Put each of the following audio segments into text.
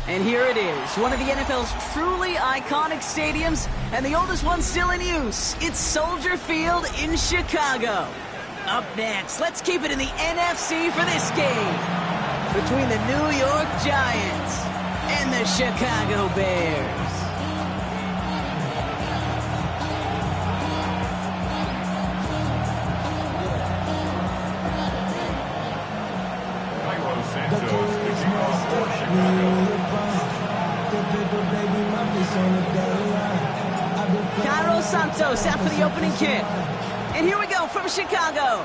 And here it is, one of the NFL's truly iconic stadiums, and the oldest one still in use. It's Soldier Field in Chicago. Up next, let's keep it in the NFC for this game between the New York Giants and the Chicago Bears. Cairo Santos out for the opening kick. And here we go from Chicago.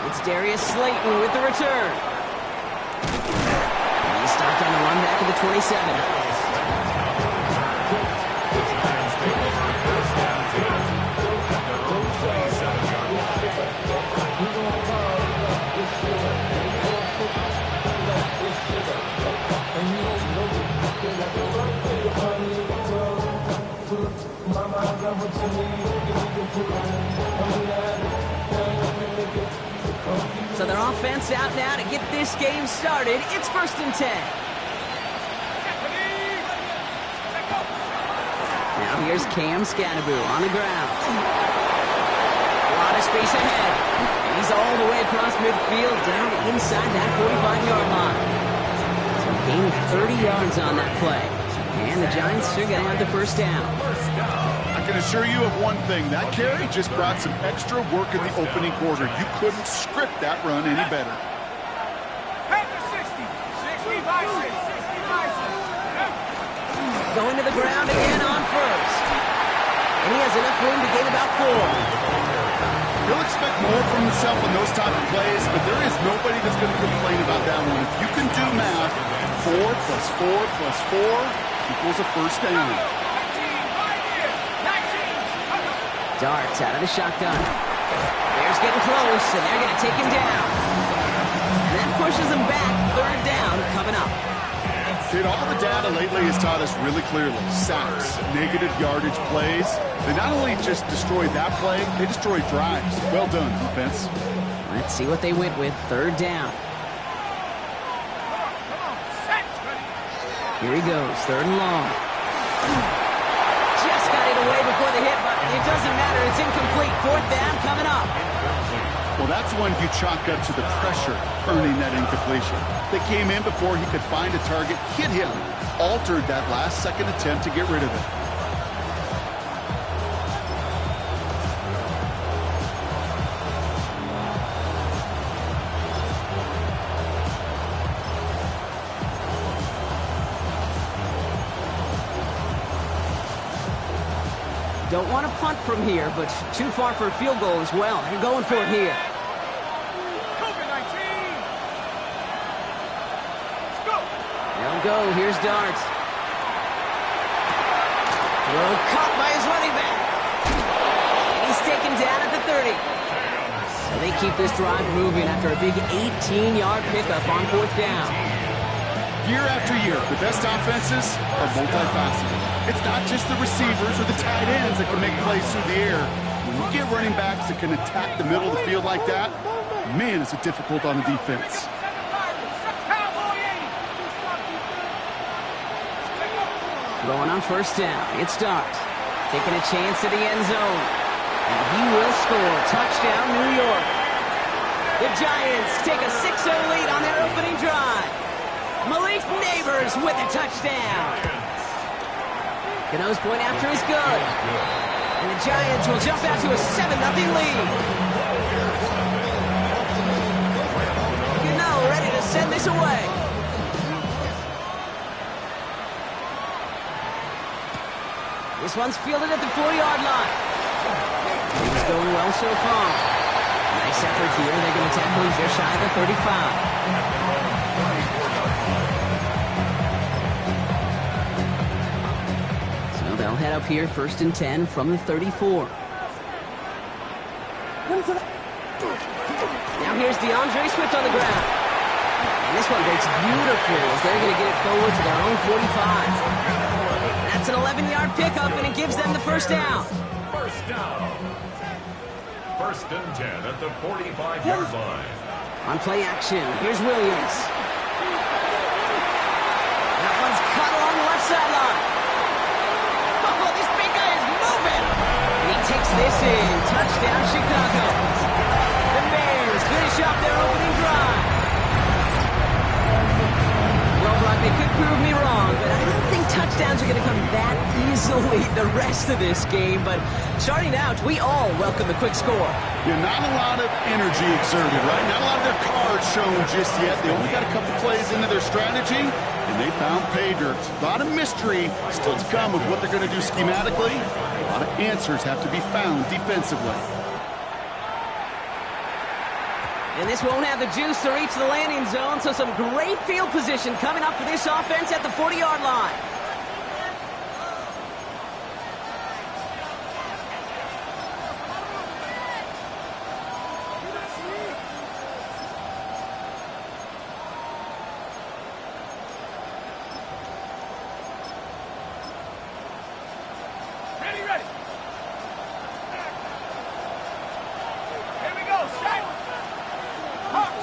It's Darius Slayton with the return. And he stopped on the run back of the 27. So their offense out now to get this game started. It's 1st and 10. Now here's Cam Scannaboo on the ground. A lot of space ahead. And he's all the way across midfield down inside that 45-yard line. So a gain of 30 yards on that play. And the Giants are going to have the first down. I can assure you of one thing. That carry just brought some extra work in the opening quarter. You couldn't script that run any better. Going to the ground again on first. And he has enough room to gain about 4. He'll expect more from himself in those type of plays, but there is nobody that's going to complain about that one. If you can do math, 4 plus 4 plus 4 equals a first down. Darts out of the shotgun. Bears getting close, and they're going to take him down. And that pushes him back. 3rd down coming up. Dude, all the data lately has taught us really clearly. Sacks, negative yardage plays. They not only just destroyed that play, they destroyed drives. Well done, defense. Let's see what they went with. 3rd down. Here he goes. 3rd and long. Just got it away before the hit, but it doesn't matter. It's incomplete. 4th down coming up. Well, that's one you chalk up to the pressure earning that incompletion. They came in before he could find a target, hit him, altered that last-second attempt to get rid of it. Don't want to punt from here, but too far for a field goal as well. They're going for it here. They'll go. Here's Darts. Throw caught by his running back. And he's taken down at the 30. So they keep this drive moving after a big 18-yard pickup on 4th down. Year after year, the best offenses are multifaceted. It's not just the receivers or the tight ends that can make plays through the air. When you get running backs that can attack the middle of the field like that, man, is it difficult on the defense. Going on 1st down. It's Darts. Taking a chance to the end zone. And he will score. Touchdown, New York. The Giants take a 6-0 lead on their opening drive. Malik Neighbors with a touchdown. Gano's point after is good. And the Giants will jump out to a 7-0 lead. Gano ready to send this away. This one's fielded at the 4-yard line. He's going well so far. Nice effort here. They're going to tackle him just shy of the 35. They'll head up here 1st and 10 from the 34. Now here's DeAndre Swift on the ground. And this one breaks beautifully as they're going to get it forward to their own 45. That's an 11-yard pickup, and it gives them the first down. First down. 1st and 10 at the 45-yard line. On play action, here's Williams. prove me wrong, but I don't think touchdowns are going to come that easily the rest of this game. But starting out, we all welcome the quick score. Yeah, not a lot of energy exerted, right? Not a lot of their cards shown just yet. They only got a couple plays into their strategy, and they found pay dirt. A lot of mystery still to come with what they're going to do schematically. A lot of answers have to be found defensively. And this won't have the juice to reach the landing zone, so some great field position coming up for this offense at the 40-yard line. Ready. Here we go, set. Hawk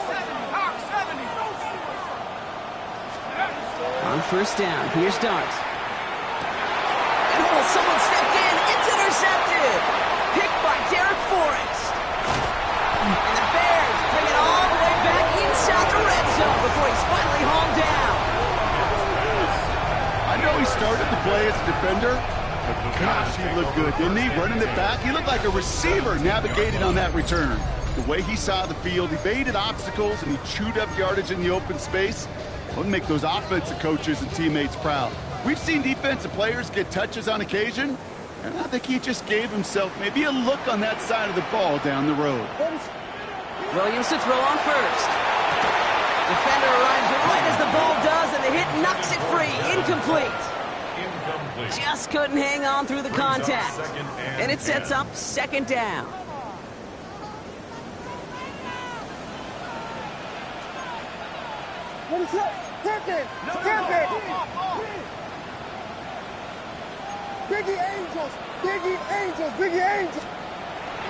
70. On first down, here's Dart. And someone stepped in. It's intercepted. Picked by Derek Forrest. And the Bears bring it all the way back inside the red zone before he's finally hauled down. I know he started the play as a defender, but gosh, he looked good, didn't he? Running it back, he looked like a receiver navigating on that return. The way he saw the field, he baited obstacles, and he chewed up yardage in the open space. Wouldn't make those offensive coaches and teammates proud. We've seen defensive players get touches on occasion, and I think he just gave himself maybe a look on that side of the ball down the road. Williams to throw on first. Defender arrives right as the ball does, and the hit knocks it free. Incomplete. Just couldn't hang on through the contact. And it sets up second down. What is up? Tap it. Biggie Angels.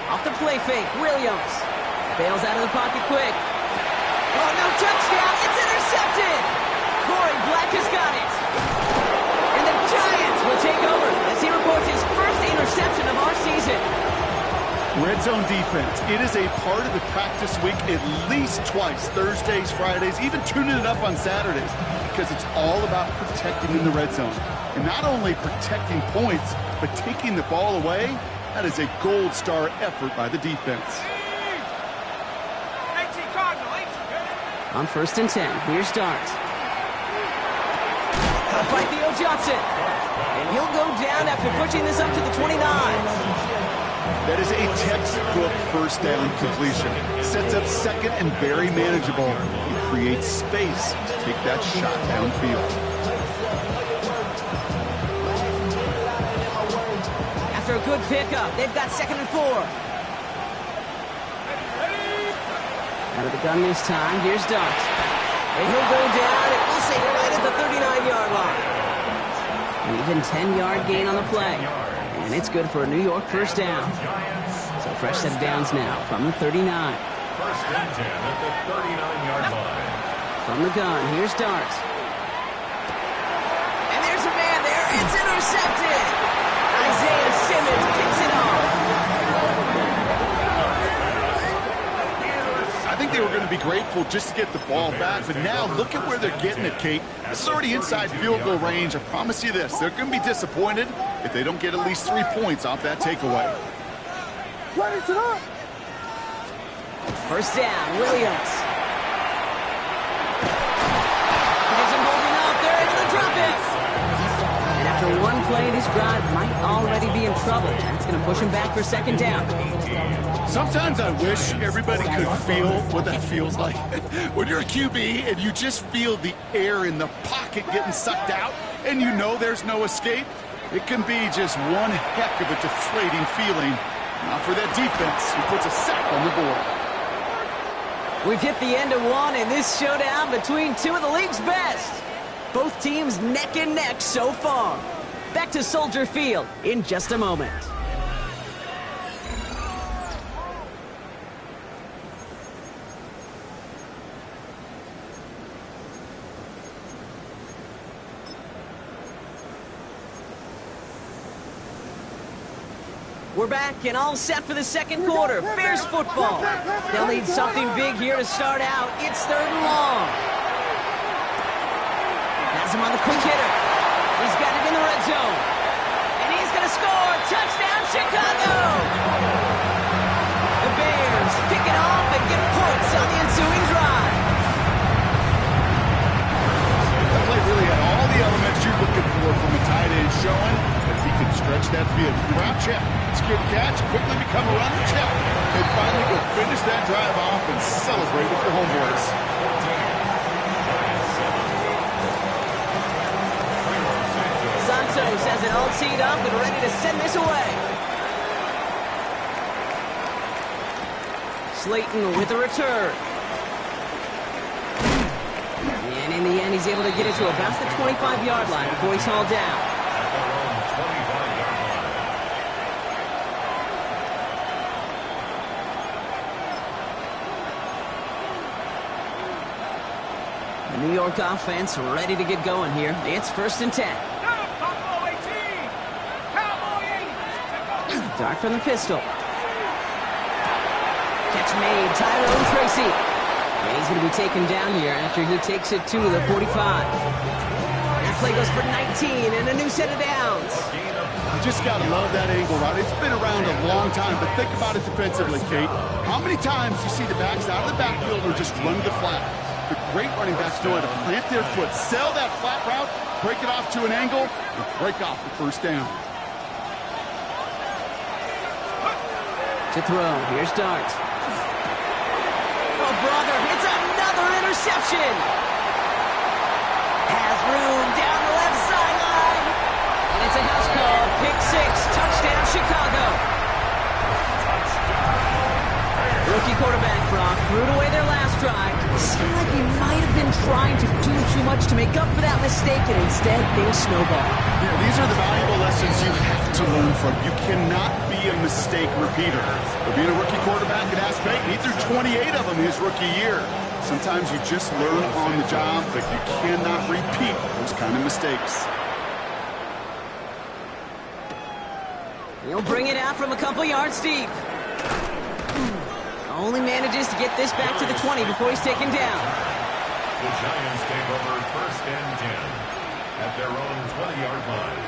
Off the play fake, Williams. Bails out of the pocket quick. Oh, no touchdown. It's intercepted. Corey Black has got it. And the Giants will take over as he reports his first interception of our season. Red zone defense, it is a part of the practice week at least twice, Thursdays, Fridays, even tuning it up on Saturdays, because it's all about protecting in the red zone. And not only protecting points, but taking the ball away. That is a gold star effort by the defense. On first and 10, here's Dart. Caught by Theo Johnson. And he'll go down after pushing this up to the 29. That is a textbook first down completion. Sets up second and very manageable. It creates space to take that shot downfield. After a good pickup, they've got second and 4. Out of the gun this time, here's Dart. And he'll go down, and we'll say right at the 39-yard line. An even 10-yard gain on the play. And it's good for a New York first down. So fresh set of downs now from the 39. First and 10 at the 39-yard line. From the gun, here's Dart. And there's a man there. It's intercepted. Isaiah Simmons picks it off. I think they were going to be grateful just to get the ball back, but now look at where they're getting it, Kate. This is already inside field goal range. I promise you this, they're going to be disappointed if they don't get at least 3 points off that takeaway. First down, Williams. There's him holding up. They're able to drop it. And after one play, this drive might already be in trouble. That's going to push him back for second down. Sometimes I wish everybody could feel what that feels like. When you're a QB and you just feel the air in the pocket getting sucked out and you know there's no escape, it can be just one heck of a deflating feeling. Not for that defense who puts a sack on the board. We've hit the end of one in this showdown between two of the league's best. Both teams neck and neck so far. Back to Soldier Field in just a moment. We're back and all set for the second quarter. Bears football. They'll need something big here to start out. It's third and long. Has him on the quick hitter. He's got it in the red zone. And he's going to score. Touchdown, Chicago! The Bears pick it off and get points on the ensuing drive. That play really had all the elements you're looking for from a tight end showing that he can stretch that field. Route check, secure the catch, quickly become a runner check, and finally go finish that drive off and celebrate with your homeboys. Santos has it all teed up and ready to send this away. Slayton with a return. And in the end, he's able to get it to about the 25-yard line before he's hauled down. The New York offense ready to get going here. It's 1st and 10. Dart from the pistol. Catch made, Tyrone Tracy. And he's going to be taken down here after he takes it to the 45. Their play goes for 19 and a new set of downs. You just got to love that angle, right? It's been around a long time, but think about it defensively, Kate. How many times you see the backs out of the backfield or just run the flat? The great running backs know how to plant their foot, sell that flat route, break it off to an angle, and break off the first down. To throw, here's Dart. Oh, brother, it's another interception. Has room down the left sideline. And it's a house call, pick 6, touchdown Chicago. Rookie quarterback Brock threw it away their last drive. It seemed like he might have been trying to do too much to make up for that mistake, and instead things snowballed. Yeah, these are the valuable lessons you have to learn from. You cannot be a mistake repeater. But being a rookie quarterback at Ass Payton, he threw 28 of them his rookie year. Sometimes you just learn on the job, but you cannot repeat those kind of mistakes. He'll bring it out from a couple yards deep. Only manages to get this back to the 20 before he's taken down. The Giants take over 1st and 10 at their own 20-yard line.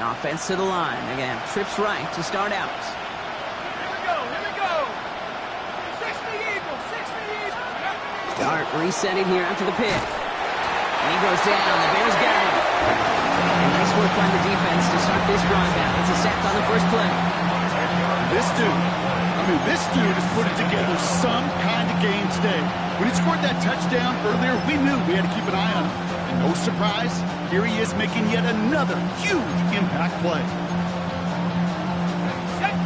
Offense to the line. Again, trips right to start out. Here we go. 60 Eagles, 60 Eagles. Dart resetting here after the pick. And he goes down. The Bears got him. And nice work by the defense to start this drive out. It's a sack on the first play. This dude is putting together some kind of game today. When he scored that touchdown earlier, we knew we had to keep an eye on him. And no surprise, here he is making yet another huge impact play.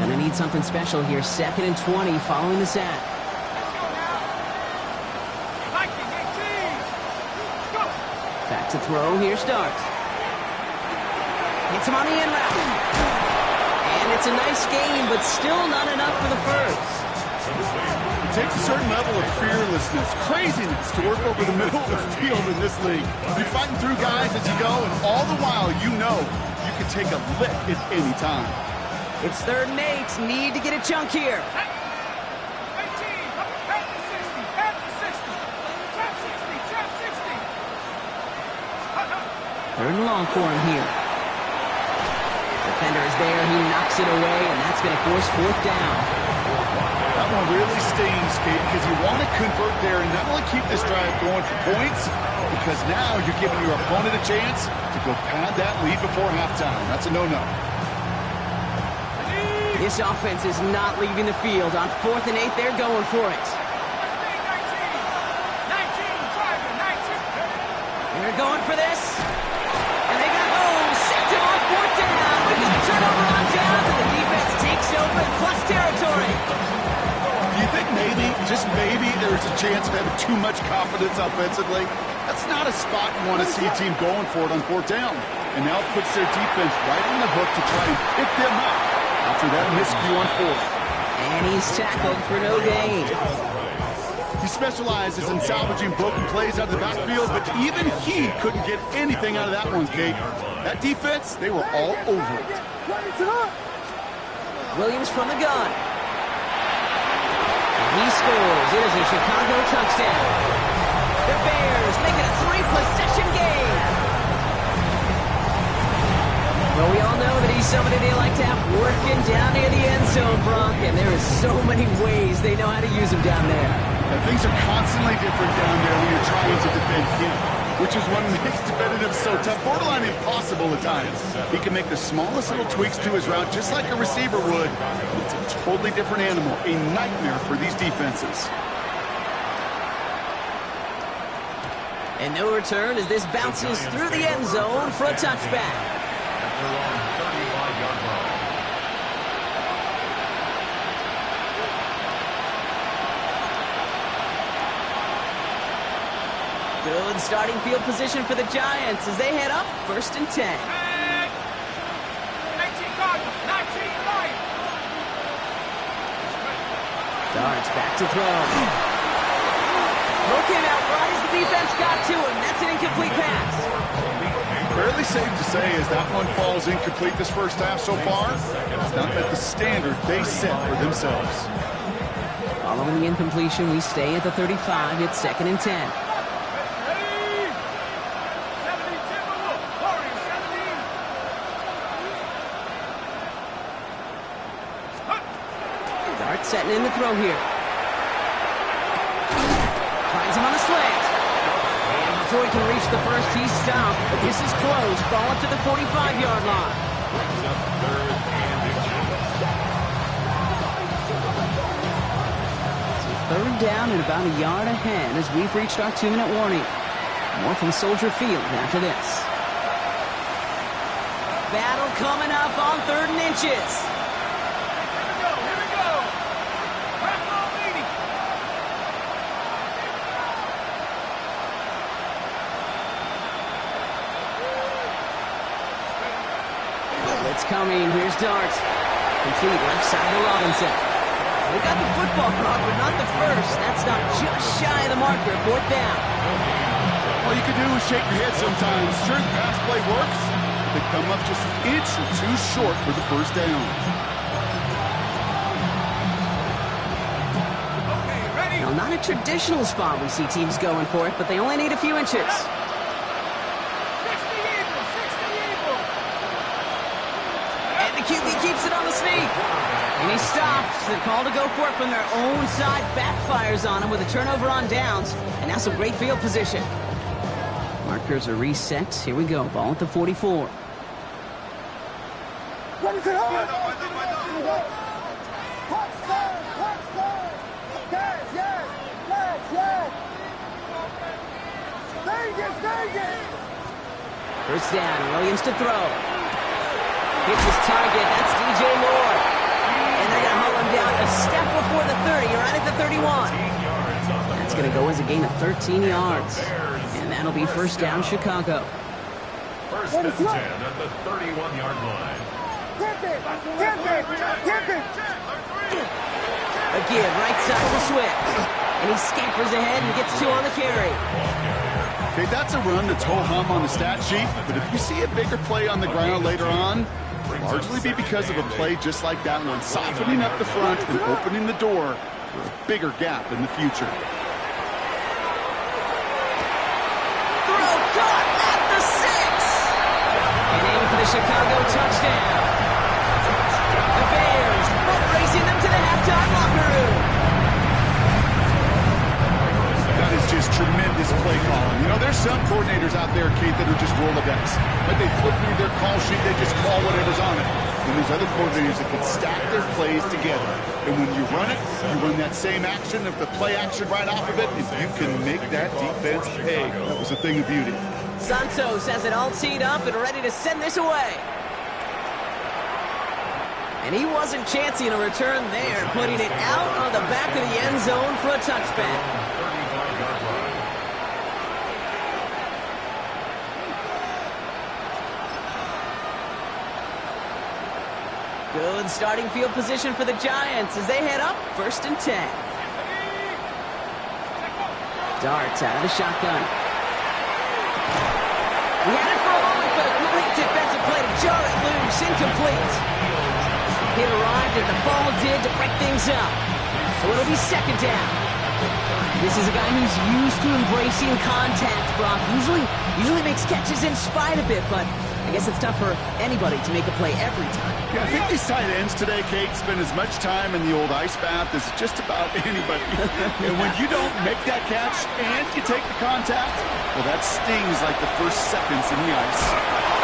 Gonna need something special here. 2nd and 20 following the sack. Back to throw. Here's Dart. Hits him on the end route. And it's a nice game, but still not enough for the first. It takes a certain level of fearlessness, craziness to work over the middle of the field in this league. You're fighting through guys as you go, and all the while you know you can take a lick at any time. It's 3rd and 8. Need to get a chunk here. 3rd and long for him here. Defender is there. He knocks it away, and that's going to force 4th down. That one really stings, Kate, because you want to convert there and not only keep this drive going for points, because now you're giving your opponent a chance to go pad that lead before halftime. That's a no-no. This offense is not leaving the field. On 4th and 8, they're going for it. They're going for this. And they got home. Sent him on 4th down. We got a turnover on downs, and the defense takes over in plus territory. Do you think maybe, just maybe, there's a chance of having too much confidence offensively? That's not a spot you want to see a team going for it on 4th down. And now it puts their defense right on the hook to try and pick them up after that miscue on 4th. And he's tackled for no gain. He specializes in salvaging broken plays out of the backfield, but even he couldn't get anything out of that one, Kate. That defense, they were all over it. Williams from the gun. And he's scores. It is a Chicago touchdown. The Bears make it a 3-possession game. Well, we all know that he's somebody they like to have working down near the end zone, Brock, and there is so many ways they know how to use him down there. And things are constantly different down there when you're trying to defend him, which is what makes defending him so tough, borderline impossible at times. He can make the smallest little tweaks to his route just like a receiver would. It's a totally different animal, a nightmare for these defenses. And no return as this bounces through the end zone for a touchback. At their own 35-yard line. Good starting field position for the Giants as they head up 1st and 10. 19 Cardinals, 19 Lions. Darts back to throw. Throw came out right as the defense got to him. That's an incomplete pass. Fairly safe to say as that one falls incomplete this first half so far. It's not met the standard they set for themselves. Following the incompletion, we stay at the 35. It's 2nd and 10. Ready? 70 Timberwolves, Warriors 70. Dart setting in the throw here. Finds him on the slant. And before he can reach the first, he's stopped. But this is close. Ball up to the 45-yard line. Brings up 3rd and inches. So 3rd down and about a yard ahead as we've reached our 2-minute warning. More from Soldier Field after this. Battle coming up on 3rd and inches. Here we go. Raffle meeting. Blitz coming. Here's Dart. Complete left side to Robinson. They got the football, Brock, but not the first. That's not just shy of the marker. 4th down. All you can do is shake your head sometimes. Sure, the pass play works. They come up just an inch or two short for the 1st down. Okay, ready? Now, not a traditional spot we see teams going for it, but they only need a few inches. 60 Eagles, 60 Eagles. And the QB keeps it on the sneak. And he stops. The call to go for it from their own side backfires on him with a turnover on downs. And now some great field position. Markers are reset. Here we go. Ball at the 44. First down. Williams to throw. Hits his target. That's DJ Moore. And they're going to haul him down a step before the 30. Right at the 31. That's going to go as a gain of 13 yards. And that'll be 1st down, Chicago. 1st and 10 at the 31-yard line. Again, right side to Swift. And he scampers ahead and gets 2 on the carry. Okay, that's a run that's ho-hum on the stat sheet, but if you see a bigger play on the ground later on, largely be because of a play just like that one, softening up the front and opening the door for a bigger gap in the future. Throw caught at the 6. And in for the Chicago touchdown. The Bears both racing them to the halftime locker room. That is just tremendous play calling. You know, there's some coordinators out there, Kate, that are just Rolodex. Like they flip through their call sheet, they just call whatever's on it. And there's other coordinators that can stack their plays together. And when you run it, you run that same action of the play action right off of it, and you can make that defense pay. That was a thing of beauty. Santos has it all teed up and ready to send this away. And he wasn't chancing a return there, putting it out on the back of the end zone for a touchback. 35-yard line. Good starting field position for the Giants as they head up 1st and 10. Darts out of the shotgun. He had it for a moment, but a great defensive play to jar it loose. Incomplete. It arrived and the ball did to break things up. So it'll be second down. This is a guy who's used to embracing contact, Brock. Usually makes catches in spite of it, but I guess it's tough for anybody to make a play every time. Yeah, I think these tight ends today, Kate, spend as much time in the old ice bath as just about anybody. And when you don't make that catch and you take the contact, well, that stings like the first seconds in the ice.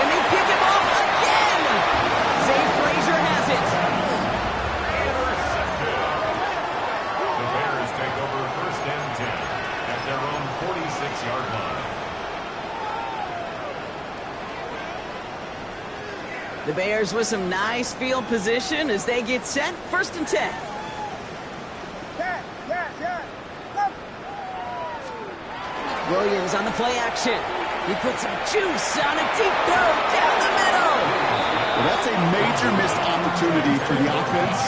And they pick him off again! Zay Frazier has it. The Bears take over first and 10 at their own 46-yard line. The Bears with some nice field position as they get set. First and 10. Williams on the play action. He puts some juice on a deep throw down the middle. Well, that's a major missed opportunity for the offense.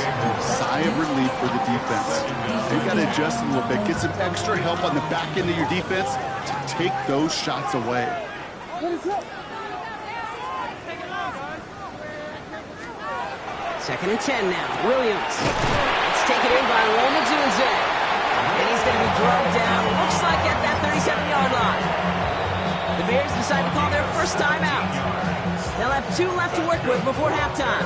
Sigh of relief for the defense. They've got to adjust a little bit, get some extra help on the back end of your defense to take those shots away. Second and 10 now. Williams. It's taken in by Roma Dunze. And he's going to be drugged down. Looks like at that 37-yard line. The Bears decide to call their first timeout. They'll have 2 left to work with before halftime.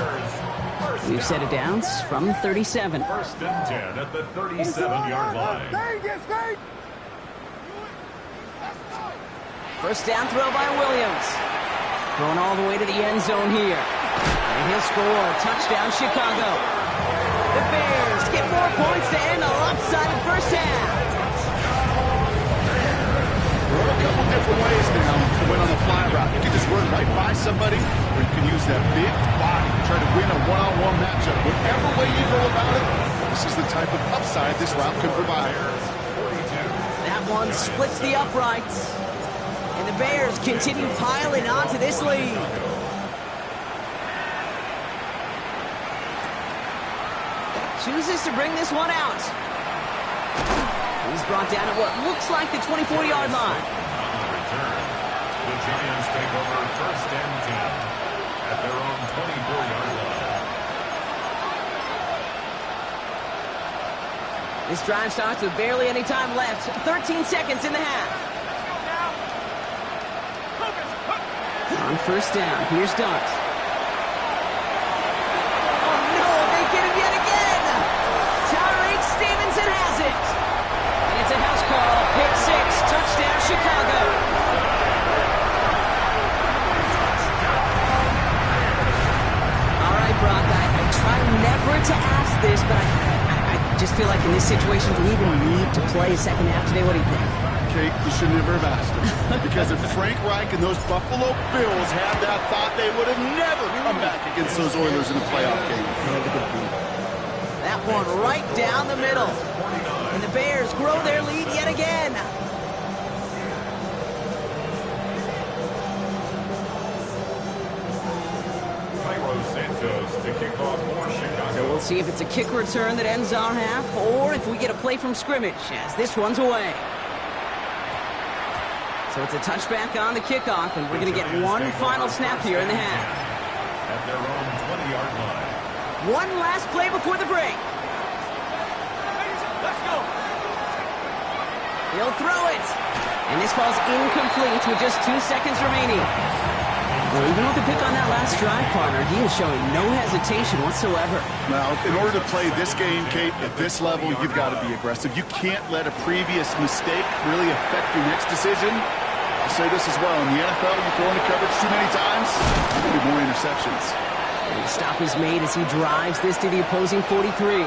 We've set it down from 37. First and 10 at the 37-yard line. First down throw by Williams. Going all the way to the end zone here. And he'll score. Touchdown, Chicago. The Bears get more points to end a lopsided first half. There are a couple different ways now to win on the fly route. You can just run right by somebody, or you can use that big body to try to win a one-on-one matchup. Whatever way you go about it, this is the type of upside this route can provide. That one splits the uprights. And the Bears continue piling onto this lead. Chooses to bring this one out. He's brought down at what looks like the 24-yard line. On the return, the Giants take over first and 10 at their own 24-yard line. This drive starts with barely any time left. 13 seconds in the half. On first down, here's Dart. Oh no, they get him yet again! Tyreek Stevenson has it! And it's a house call, pick 6, touchdown Chicago. All right, Brock, I try never to ask this, but I just feel like in this situation, do we even need to play a second half today? What do you think? Kate, you should never have asked him. Because if Frank Reich and those Buffalo Bills had that thought, they would have never come back against those Oilers in a playoff game. That one right down the middle. And the Bears grow their lead yet again. Cairo Santos to kick off for Chicago. So we'll see if it's a kick return that ends our half, or if we get a play from scrimmage, as this one's away. So it's a touchback on the kickoff, and we're going to get one final snap here in the half. At their own 20-yard line. One last play before the break. Let's go. He'll throw it. And this falls incomplete with just 2 seconds remaining. Well, even with the pick on that last drive, partner, he is showing no hesitation whatsoever. Now, in order to play this game, Kate, at this level, you've got to be aggressive. You can't let a previous mistake really affect your next decision. I'll say this as well. In the NFL, you throw into coverage too many times, there's going to be more interceptions. And the stop is made as he drives this to the opposing 43.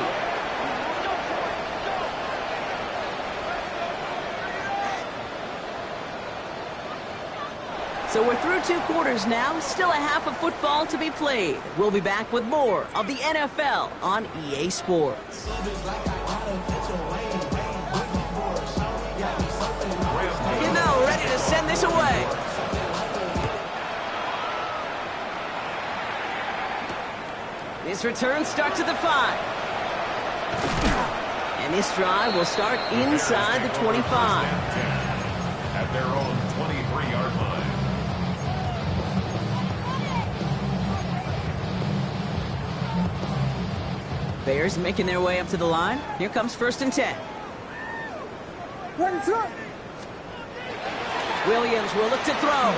So we're through 2 quarters now, still a half of football to be played. We'll be back with more of the NFL on EA Sports. You know, ready to send this away. This return starts at the 5. And this drive will start inside the 25. At their own 23-yard line. Bears making their way up to the line. Here comes 1st and 10. Williams will look to throw.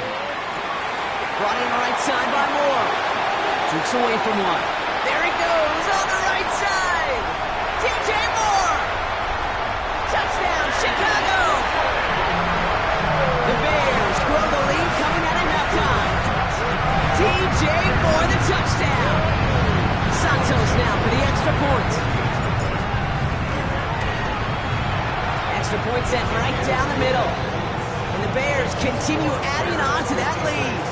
Brought in right side by Moore. Jukes away from one. There he goes on the right side. DJ Moore. Touchdown, Chicago. The Bears grow the lead coming out at halftime. DJ Moore, the touchdown. Santos now for the extra point. Extra point sent right down the middle. And the Bears continue adding on to that lead.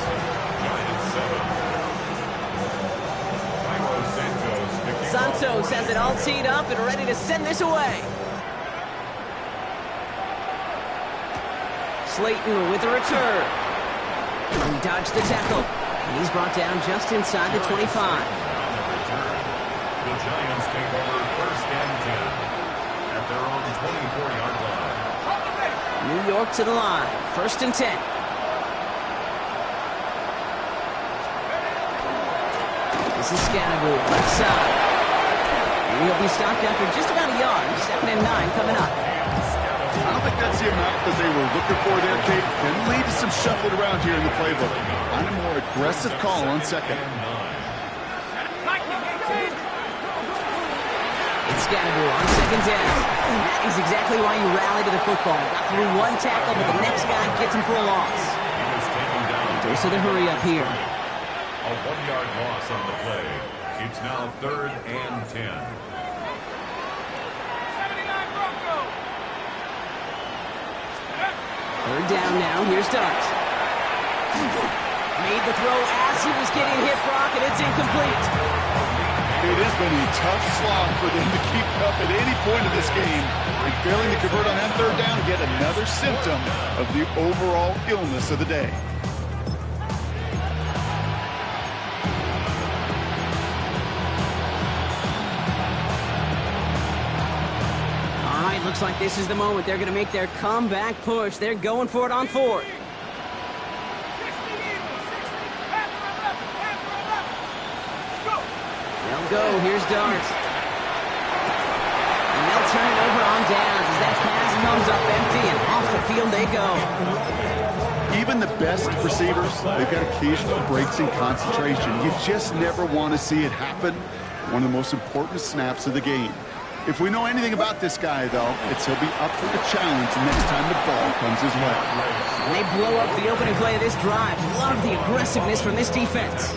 Santos has it all teed up and ready to send this away. Slayton with the return. He dodged the tackle. And he's brought down just inside the 25. The Giants take over 1st and 10 at their own 24-yard line. New York to the line. 1st and 10. This is Scannaboo, left side. And he'll be stopped after just about a yard. 2nd and 9 coming up. I don't think that's the amount that they were looking for there, Kate. Can lead to some shuffling around here in the playbook. Find a more aggressive call on 2nd. It's Scannaboo on 2nd down. That is exactly why you rally to the football. Got through one tackle, but the next guy gets him for a loss. Dose of the hurry up here. A 1-yard loss on the play. It's now 3rd and 10. 79 Broncos. 3rd down now. Here's Dart. Made the throw as he was getting hit, Brock, and it's incomplete. It has been a tough slog for them to keep up at any point of this game. And failing to convert on that 3rd down, yet another symptom of the overall illness of the day. All right, looks like this is the moment. They're going to make their comeback push. They're going for it on 4th. 60 Eagles, 60. Panther 11, Panther 11. Go. They'll go. Here's Dart. And they'll turn it over on downs as that pass comes up empty, and off the field they go. Even the best receivers, they've got occasional breaks in concentration. You just never want to see it happen. One of the most important snaps of the game. If we know anything about this guy, though, it's he'll be up for the challenge next time the ball comes his way. And they blow up the opening play of this drive. Love the aggressiveness from this defense.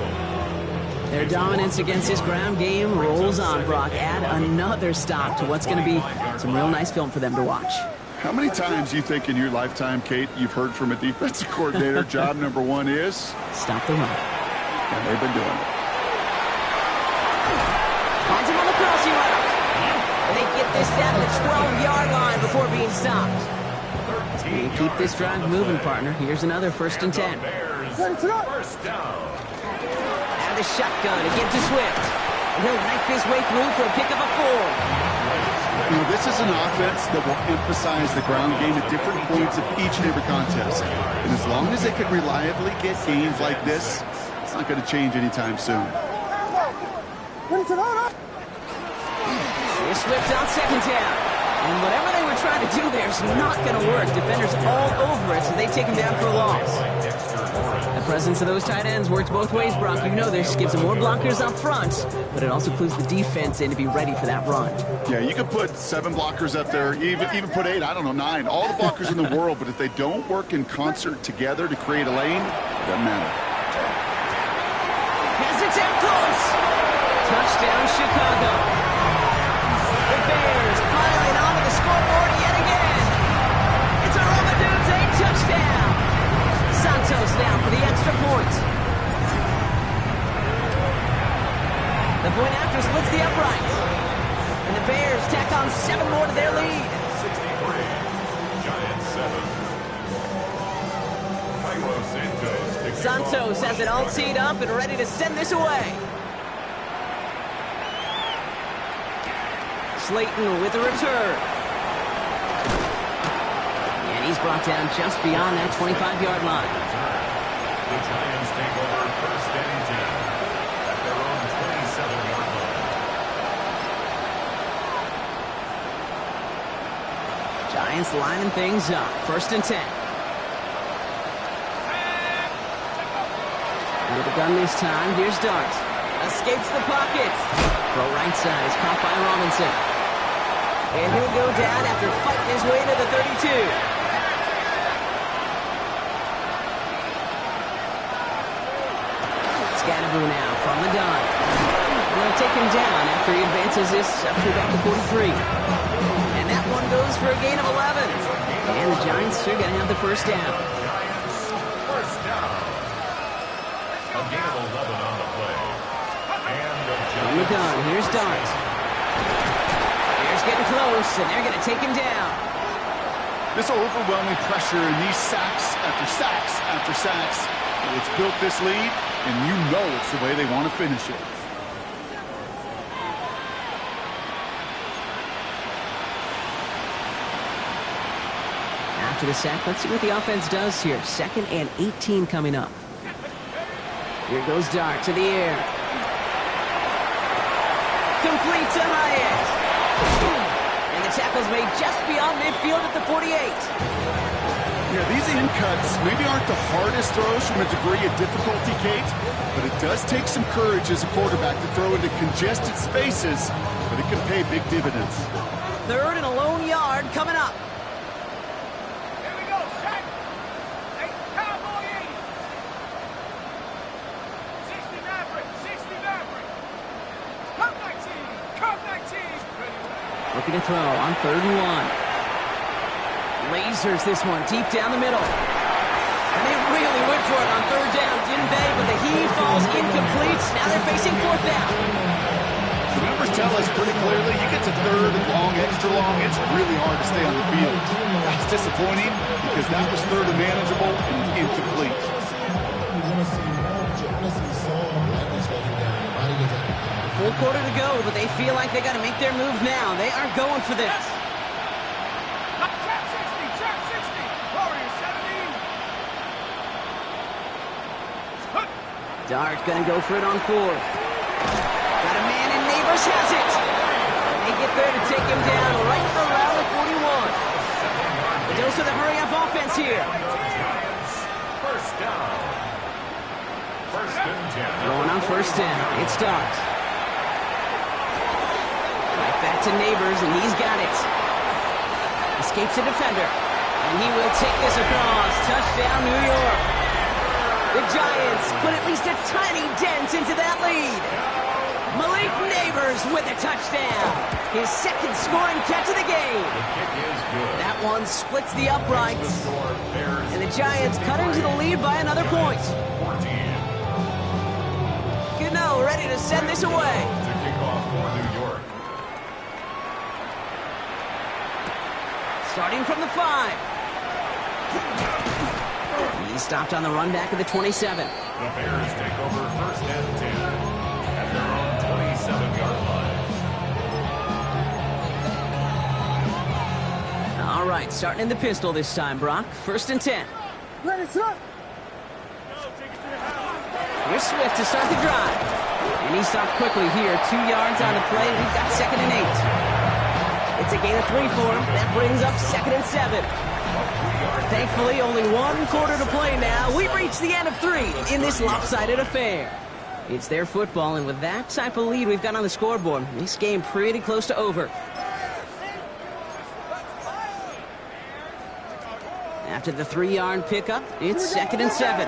Their dominance against this ground game rolls on, Brock. Add another stop to what's going to be some real nice film for them to watch. How many times do you think in your lifetime, Kate, you've heard from a defensive coordinator, job number 1 is? Stop the run. And they've been doing it. Finds him on the crossing route. And they get this down to the 12-yard line before being stopped. And keep this drive moving, partner. Here's another 1st and 10. First down. Out of the shotgun again to Swift. And he'll knife his way through for a pickup of 4. You know, this is an offense that will emphasize the ground game at different points of each and every contest. And as long as they can reliably get gains like this, it's not going to change anytime soon. Here's Swift on 2nd down. And whatever they were trying to do there is not going to work. Defenders all over it, so they take him down for a loss. The presence of those tight ends works both ways, Brock. You know this. Gives them more blockers up front, but it also clues the defense in to be ready for that run. Yeah, you could put 7 blockers up there, even put 8, I don't know, 9. All the blockers in the world, but if they don't work in concert together to create a lane, it doesn't matter. Has it down close. Touchdown, Chicago. The Bears piling onto the scoreboard yet again. It's a Romadunze touchdown. Santos now for the extra point. The point after splits the uprights. And the Bears tack on 7 more to their lead. 63. Giants 7. Santos has it all teed up and ready to send this away. Slayton with the return. And he's brought down just beyond that 25-yard line. The Giants take over 1st and 10 at their own 27-yard line. Giants lining things up. 1st and 10. Out of the gun this time. Here's Dart. Escapes the pocket. Throw right side is caught by Robinson. And he'll go down after fighting his way to the 32. Scatterboo now from the gun. They'll take him down after he advances this up to about the 43. And that one goes for a gain of 11. And the Giants are going to have the 1st down. Giants, 1st down. A gain of 11 on the play. And the From the gun, here's Dart. Here's getting close, and they're going to take him down. This overwhelming pressure and these sacks after sacks after sacks, it's built this lead, and you know it's the way they want to finish it. After the sack, let's see what the offense does here. 2nd and 18 coming up. Here goes Dart to the air. Complete to Hyatt. And the tackle's made just beyond midfield at the 48. Yeah, these in cuts maybe aren't the hardest throws from a degree of difficulty, Kate, but it does take some courage as a quarterback to throw into congested spaces, but it can pay big dividends. 3rd and a lone yard coming up. Here we go, set. Hey, Cowboy 80. 60 Maverick, 60 Maverick. Come 19, come 19. Looking to throw on 3rd and 1. Lasers this one deep down the middle. And they really went for it on 3rd down, didn't they? But the heave falls incomplete. Now they're facing 4th down. The numbers tell us pretty clearly, you get to 3rd and long, extra long, it's really hard to stay on the field. That's disappointing because that was 3rd and manageable and incomplete. Full quarter to go, but they feel like they got to make their move now. They are going for this. Trap 60, trap 60. Warriors 17. Dart gonna go for it on 4th. Got a man, and Neighbors has it. And they get there to take him down right around the 41. The dose of the hurry-up offense here. Giants, 1st down. 1st and 10. Going on 1st down. It's Dart. Right back to Neighbors, and he's got it. Escapes a defender. And he will take this across. Touchdown, New York. The Giants put at least a tiny dent into that lead. Malik Neighbors with a touchdown. His 2nd scoring catch of the game. The kick is good. That one splits the uprights. Bears And the Giants cut into the lead by another point. 14. Gano ready to send this away. To kick off for New York. Starting from the 5. He stopped on the run back of the 27. The Bears take over 1st and 10 at their own 27-yard line. All right, starting in the pistol this time, Brock. 1st and 10. Ready, set. Here's Swift to start the drive. And he stopped quickly here. 2 yards on the play. We've got 2nd and 8. It's a gain of 3 for him. That brings up 2nd and 7. Thankfully, only 1 quarter to play now. We've reached the end of 3 in this lopsided affair. It's their football, and with that type of lead we've got on the scoreboard, this game pretty close to over. After the 3-yard pickup, it's 2nd and 7.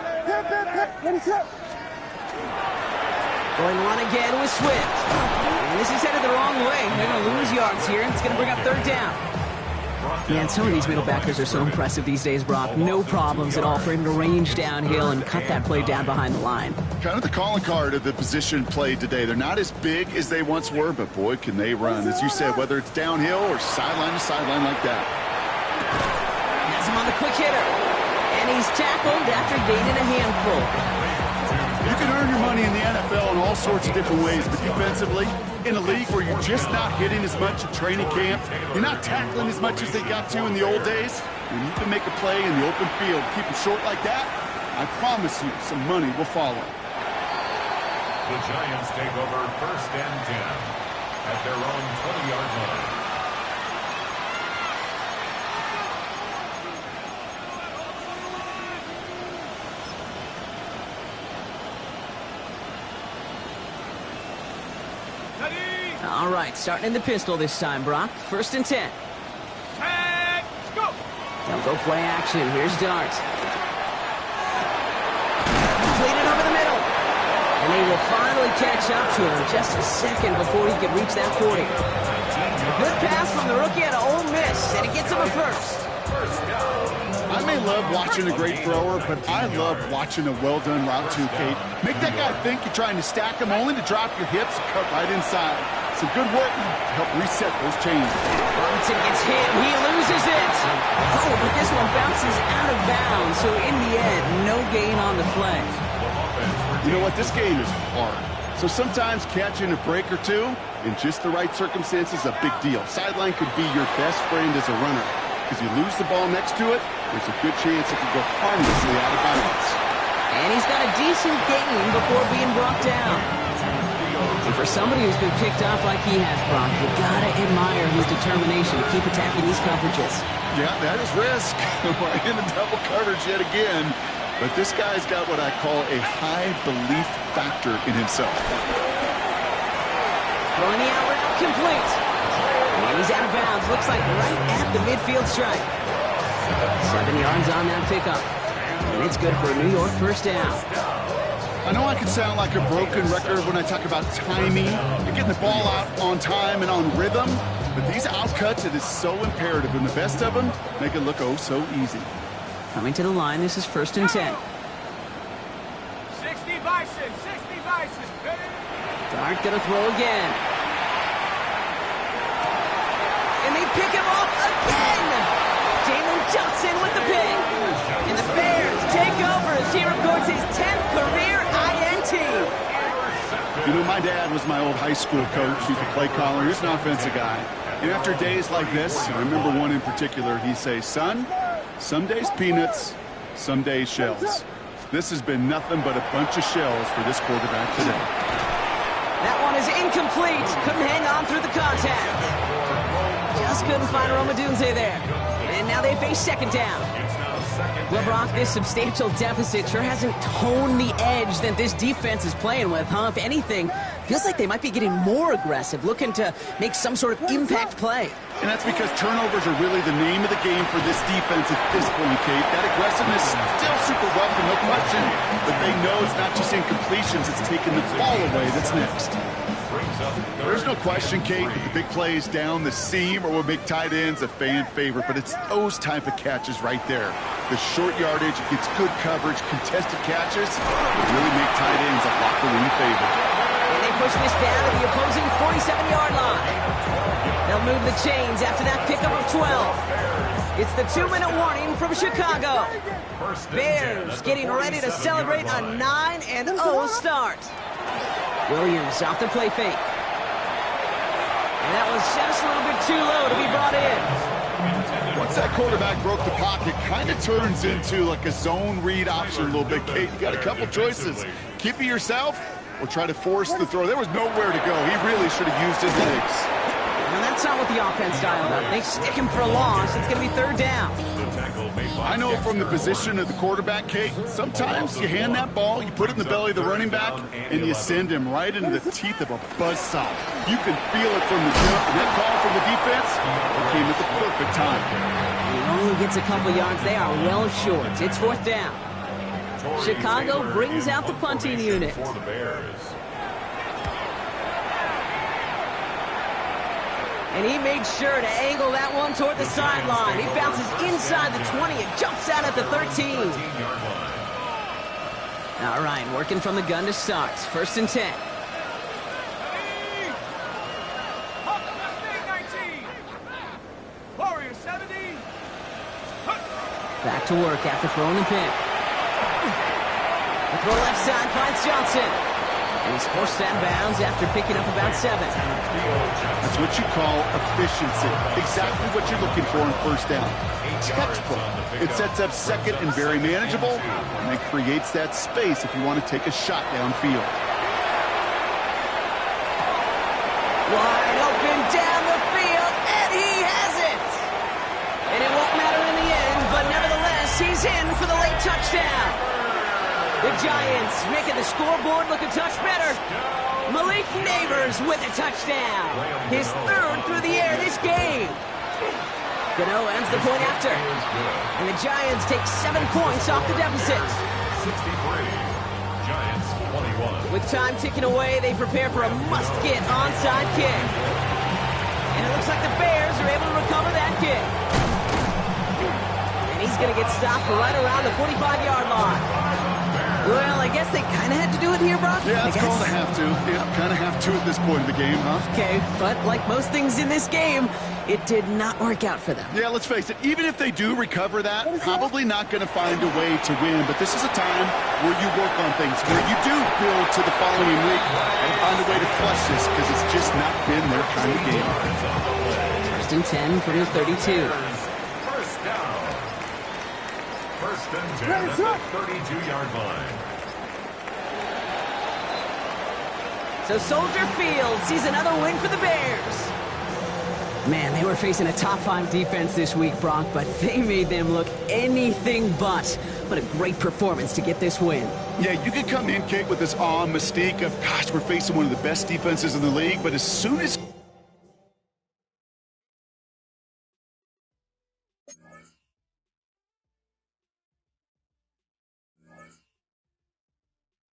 Going to run again with Swift. And this is headed the wrong way. They're going to lose yards here. It's going to bring up 3rd down. Yeah, and some of these middle backers are so impressive these days, Brock. No problems at all for him to range downhill and cut that play down behind the line. Kind of the calling card of the position played today. They're not as big as they once were, but boy, can they run. As you said, whether it's downhill or sideline to sideline like that. Has him on the quick hitter. And he's tackled after gaining a handful. You can earn your money in the NFL in all sorts of different ways, but defensively, in a league where you're just not hitting as much in training camp, you're not tackling as much as they got to in the old days, when you can make a play in the open field, keep it short like that, I promise you some money will follow. The Giants take over 1st and 10 at their own 20-yard line. All right, starting in the pistol this time, Brock. 1st and 10. Tag, go! They'll go play action. Here's Dart. Completed over the middle. And they will finally catch up to him just a second before he can reach that 40. A good pass from the rookie out of Ole Miss, and it gets him a first. I may love watching a great thrower, but I love watching a well-done route too, Kate. Make that guy think you're trying to stack him only to drop your hips and cut right inside. Some good work to help reset those chains. Robinson gets hit, and he loses it. Oh, but this one bounces out of bounds, so in the end, no gain on the play. You know what? This game is hard. So sometimes catching a break or two in just the right circumstances is a big deal. Sideline could be your best friend as a runner. Because you lose the ball next to it, there's a good chance it could go harmlessly out of bounds. And he's got a decent gain before being brought down. And for somebody who's been picked off like he has, Brock, you gotta admire his determination to keep attacking these coverages. Yeah, that is risk. We're in the double coverage yet again. But this guy's got what I call a high belief factor in himself. Throwing the out route complete. And he's out of bounds. Looks like right at the midfield stripe. 7 yards on that pickup. And it's good for a New York 1st down. I know I can sound like a broken record when I talk about timing and getting the ball out on time and on rhythm, but these outcuts, it is so imperative, and the best of them make it look oh so easy. Coming to the line, this is 1st and 10. 60 Bison, 60 Bison. Dart gonna throw again. And they pick him off again! Jalen Johnson with the pick. And the Bears take over as he records his 10th career INT. You know, my dad was my old high school coach. He's a play caller. He's an offensive guy. And after days like this, I remember one in particular, he'd say, son, some days peanuts, some days shells. This has been nothing but a bunch of shells for this quarterback today. That one is incomplete. Couldn't hang on through the contact. Just couldn't find Romadunze there. And now they face 2nd down. Well, Brock, this substantial deficit sure hasn't toned the edge that this defense is playing with, huh? If anything, feels like they might be getting more aggressive, looking to make some sort of impact play. And that's because turnovers are really the name of the game for this defense at this point, Kate. That aggressiveness is still super welcome, no question. But they know it's not just incompletions, it's taking the ball away that's next. There's no question, Kate, that the big plays down the seam or will make tight ends a fan favorite, but it's those type of catches right there. The short yardage, it gets good coverage, contested catches, will really make tight ends a locker room favorite. And they push this down to the opposing 47-yard line. They'll move the chains after that pickup of 12. It's the 2-minute warning from Chicago. Bears getting ready to celebrate a 9-0 start. Williams off the play fake. And that was just a little bit too low to be brought in. Once that quarterback broke the pocket, kind of turns into like a zone read option a little bit, Kate. You got a couple choices. Keep it yourself or try to force the throw. There was nowhere to go. He really should have used his legs. And that's not what the offense dialed up. They stick him for a loss. It's going to be 3rd down. I know from the position of the quarterback, Kate, sometimes you hand that ball, you put it in the belly of the running back, and you send him right into the teeth of a buzzsaw. You can feel it from the jump, and that call from the defense came at the perfect time. He only gets a couple yards. They are well short. It's 4th down. Chicago brings out the punting unit. And he made sure to angle that one toward the sideline. He bounces inside the 20 and jumps out at the 13. All right, working from the gun to start. 1st and 10. Warriors 70. Back to work after throwing the pick. The throw left side finds Johnson. And he's forced out of bounds after picking up about 7. That's what you call efficiency. Exactly what you're looking for in 1st down. Textbook. It sets up 2nd and very manageable, and it creates that space if you want to take a shot downfield. Wide open down the field, and he has it! And it won't matter in the end, but nevertheless, he's in for the late touchdown. The Giants making the scoreboard look a touch better. Malik Neighbors with a touchdown. His third through the air this game. Gano ends the point after. And the Giants take 7 points off the deficit. 63. Giants 21. With time ticking away, they prepare for a must-get onside kick. And it looks like the Bears are able to recover that kick. And he's going to get stopped right around the 45-yard line. Well, I guess they kind of had to do it here, Brock. Yeah, it's called a have to. Yeah, kind of have to at this point in the game, huh? Okay, but like most things in this game, it did not work out for them. Yeah, let's face it, even if they do recover that, probably not going to find a way to win. But this is a time where you work on things, where you do build to the following week and find a way to flush this, because it's just not been their kind of game. First and 10 from the 32. First down. First and 10 at the 32-yard line. So Soldier Field sees another win for the Bears. Man, they were facing a top-5 defense this week, Brock, but they made them look anything but. What a great performance to get this win. Yeah, you could come in, Kate, with this awe and mystique of, gosh, we're facing one of the best defenses in the league, but as soon as